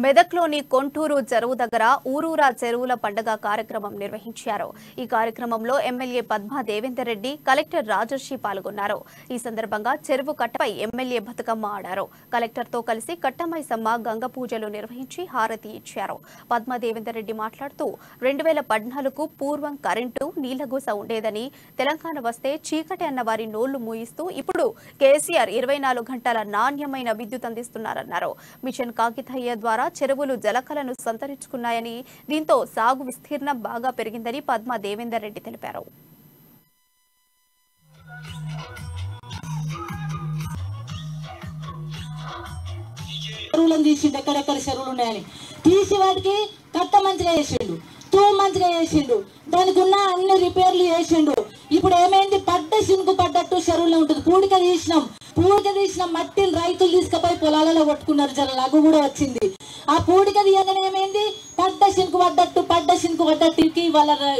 మెదక్లోని contour చెరువు దగ్గర ఊరూరా చెరువుల పండుగ కార్యక్రమం నిర్వహించారు. ఈ కార్యక్రమంలో ఎమ్మెల్యే పద్మా దేవేందర్ రెడ్డి, కలెక్టర్ రాజర్షి పాల్గొన్నారు. ఈ సందర్భంగా చెరువు కట్టపై ఎమ్మెల్యే బతుకమ్మ ఆడారు. కలెక్టర్తో కలిసి కట్టమైసమ్మ గంగ పూజలు నిర్వహించి హారతి ఇచ్చారు. పద్మా దేవేందర్ రెడ్డి మాట్లాడుతూ 2014కు పూర్వం కరెంటు నీళ్లగూస ఉండేదని, తెలంగాణ వస్తే చీకటి అన్న వారి నోళ్లు మూయిస్తూ ఇప్పుడు కేసీఆర్ 24 గంటల నాణ్యమైన విద్యుత్ అందిస్తున్నారన్నారు. మిషన్ కాకితయ్య ద్వారా చెరువులు జలకలను సంతరించుకున్నాయని, దీంతో సాగు విస్తీర్ణం బాగా పెరిగిందని పద్మా దేవేందర్ రెడ్డి తెలిపారు. చెరువులను తీసిండు, ఎక్కడెక్కడ చెరువులు ఉన్నాయని తీసి వాటికి కట్ట మంచిగా వేసిండు, తూము మంచిగా వేసిండు, దానికి ఉన్న అన్ని రిపేర్లు చేసిండు. ఇప్పుడు ఏమైంది, పడ్డ సినుకు పడ్డట్టు చెరువులో ఉంటుంది. పూడిక తీసిన మట్టిని రైతులు తీసుకుపోయి పొలాలలో కొట్టుకున్నారు. జర లఘు కూడా వచ్చింది. ఆ పూడిక తీయగానే ఏమైంది, పడ్డ సినుకు పడ్డట్టు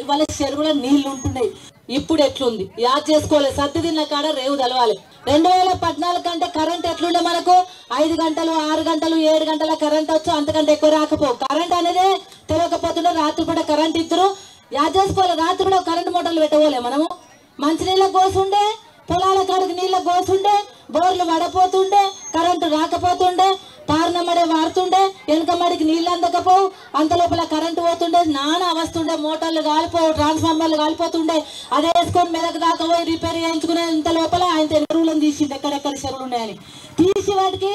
వాళ్ళ చెరువులో నీళ్లు ఉంటున్నాయి. ఇప్పుడు ఎట్లుంది యాద్ చేసుకోలేదు. సర్ది తిన్న కాడ రేవు తెలవాలి. 2014 కంటే కరెంట్ ఎట్లుండే, మనకు 5 గంటలు 6 గంటలు 7 గంటల కరెంట్ వచ్చు, అంతకంటే ఎక్కువ రాకపోవు. కరెంట్ అనేది తెలియకపోతుండే రాత్రి పూట కరెంట్ ఇద్దరు యాద్ చేసుకోవాలి. రాత్రి కూడా కరెంట్ మోటార్లు పెట్టబోలే మనము. మంచినీళ్ళ కోసుండే, పొలాల కాడికి నీళ్ళ కోసుండే, బోర్లు పడపోతుండే, కరెంటు రాకపోతుండే, పార్నమడే వాడుతుండే, వెనకమడికి నీళ్ళు అందకపోవు, అంత లోపల కరెంటు పోతుండే, నానా వస్తుండే, మోటార్లు కాలిపోవు, ట్రాన్స్ఫార్మర్లు కాలిపోతుండే. అదే వేసుకొని మెదక్ దాకా పోయి రిపేర్ చేయించుకునే ఇంత లోపల ఆయన చెరువులను తీసిండు, ఎక్కడెక్కడ చెరువులు ఉన్నాయని తీసి వాటికి